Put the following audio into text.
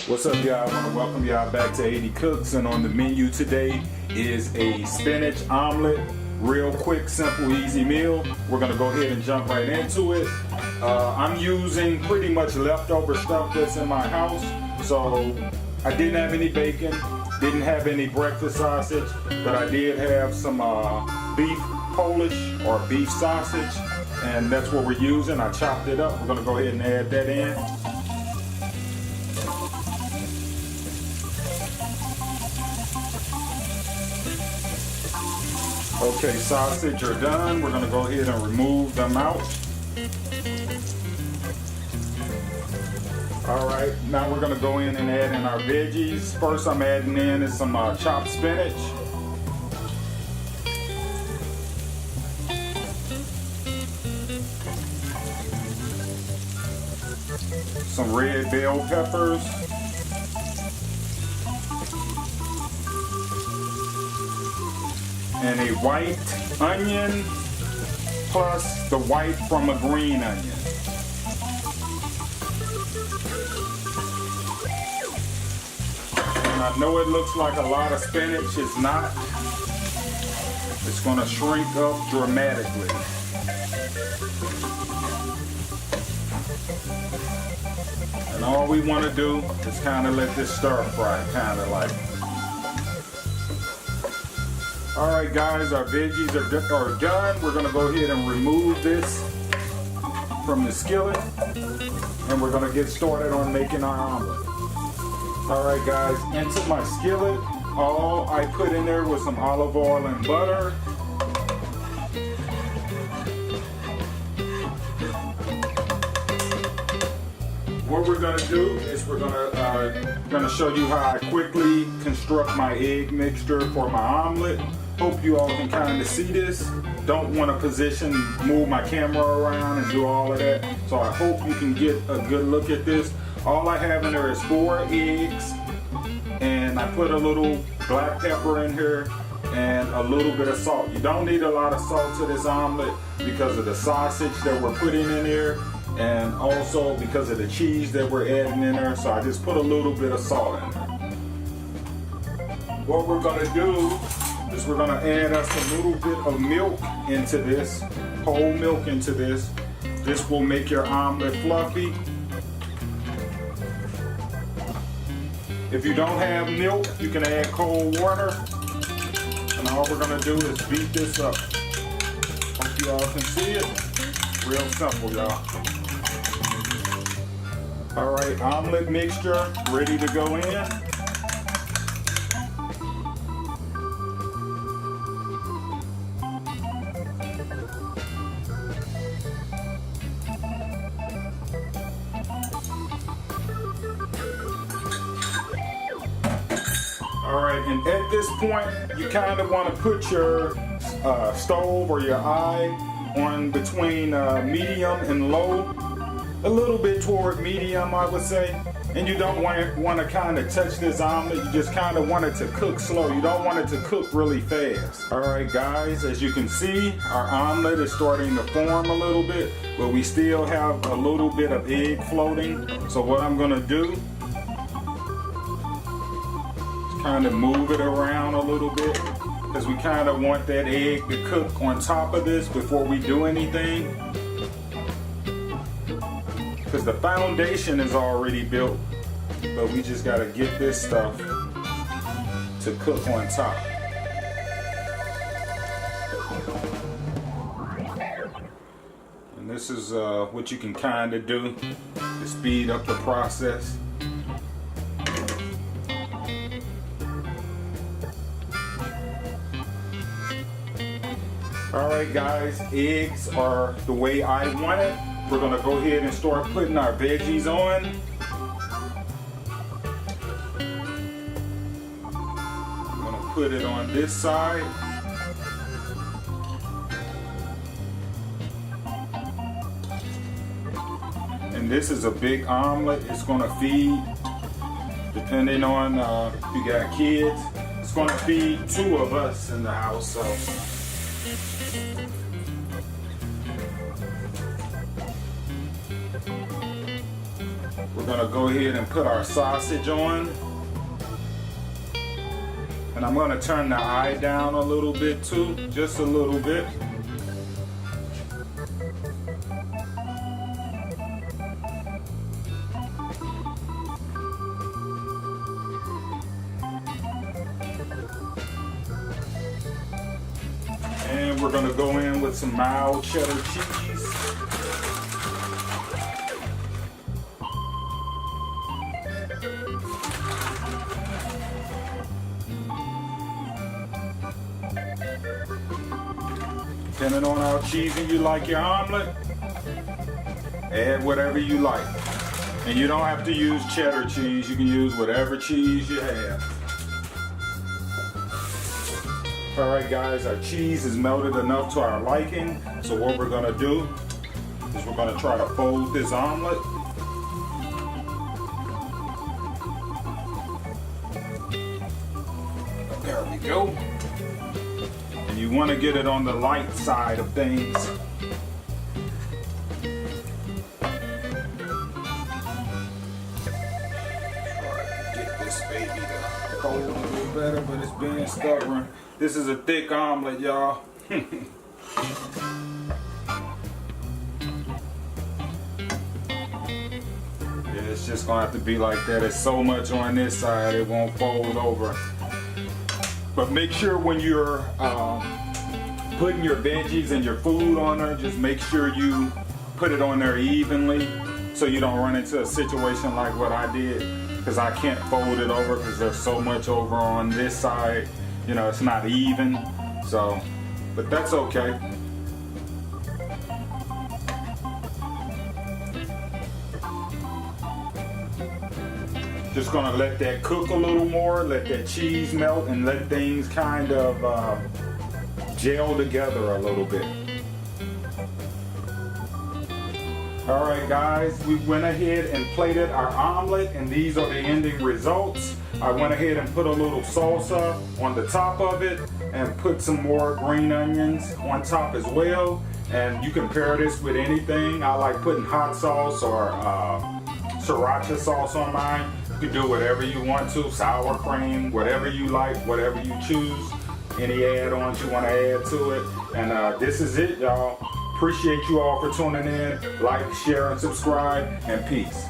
What's up, y'all? I want to welcome y'all back to 80 Cooks, and on the menu today is a spinach omelet. Real quick, simple, easy meal. We're going to go ahead and jump right into it. I'm using pretty much leftover stuff that's in my house. So I didn't have any bacon, didn't have any breakfast sausage, but I did have some beef Polish or beef sausage, and that's what we're using. I chopped it up. We're going to go ahead and add that in. Okay, sausage are done. We're going to go ahead and remove them out. Alright, now we're going to go in and add in our veggies. First I'm adding in is some chopped spinach. Some red bell peppers. And a white onion plus the white from a green onion. And I know it looks like a lot of spinach, it's not. It's going to shrink up dramatically. And all we want to do is kind of let this stir fry, kind of like. Alright guys, our veggies are done. We're going to go ahead and remove this from the skillet, and we're going to get started on making our omelet. Alright guys, into my skillet, all I put in there was some olive oil and butter. What we're going to do is we're going to show you how I quickly construct my egg mixture for my omelet. Hope you all can kind of see this. Don't want to move my camera around and do all of that. So I hope you can get a good look at this. All I have in there is 4 eggs, and I put a little black pepper in here and a little bit of salt. You don't need a lot of salt to this omelet because of the sausage that we're putting in here, and also because of the cheese that we're adding in there. So I just put a little bit of salt in there. What we're going to do is we're going to add us a little bit of milk into this, whole milk into this. This will make your omelet fluffy. If you don't have milk, you can add cold water. And all we're going to do is beat this up. Hope you all can see it. Real simple, y'all. Alright, omelet mixture ready to go in. Alright, and at this point, you kind of want to put your stove or your eye on between medium and low. A little bit toward medium, I would say. And you don't want to kind of touch this omelet. You just kind of want it to cook slow. You don't want it to cook really fast. Alright guys, as you can see, our omelet is starting to form a little bit, but we still have a little bit of egg floating. So what I'm going to do, kind of move it around a little bit, because we kind of want that egg to cook on top of this before we do anything, because the foundation is already built, but we just got to get this stuff to cook on top. And this is what you can kind of do to speed up the process. Alright guys, eggs are the way I want it. We're going to go ahead and start putting our veggies on. I'm going to put it on this side. And this is a big omelet. It's going to feed, depending on if you got kids, it's going to feed 2 of us in the house. So We're gonna go ahead and put our sausage on. And I'm gonna turn the eye down a little bit too, just a little bit. And we're gonna go in with some mild cheddar cheese. Depending on how cheesy you like your omelet, add whatever you like. And you don't have to use cheddar cheese, you can use whatever cheese you have. Alright guys, our cheese is melted enough to our liking. So what we're gonna do is we're gonna try to fold this omelet. There we go. And you want to get it on the light side of things. Get this baby to fold a little better, but it's being stubborn. This is a thick omelet, y'all. It's just gonna have to be like that. It's so much on this side, it won't fold over. But make sure when you're putting your veggies and your food on there, just make sure you put it on there evenly so you don't run into a situation like what I did, because I can't fold it over because there's so much over on this side. You know, it's not even. So, but that's okay. Just gonna let that cook a little more, let that cheese melt, and let things kind of gel together a little bit. Alright guys, we went ahead and plated our omelet, and these are the ending results. I went ahead and put a little salsa on the top of it and put some more green onions on top as well. And you can pair this with anything. I like putting hot sauce or sriracha sauce on mine. You can do whatever you want to, sour cream, whatever you like, whatever you choose. Any add-ons you want to add to it. And this is it, y'all. Appreciate you all for tuning in. Like, share, and subscribe, and peace.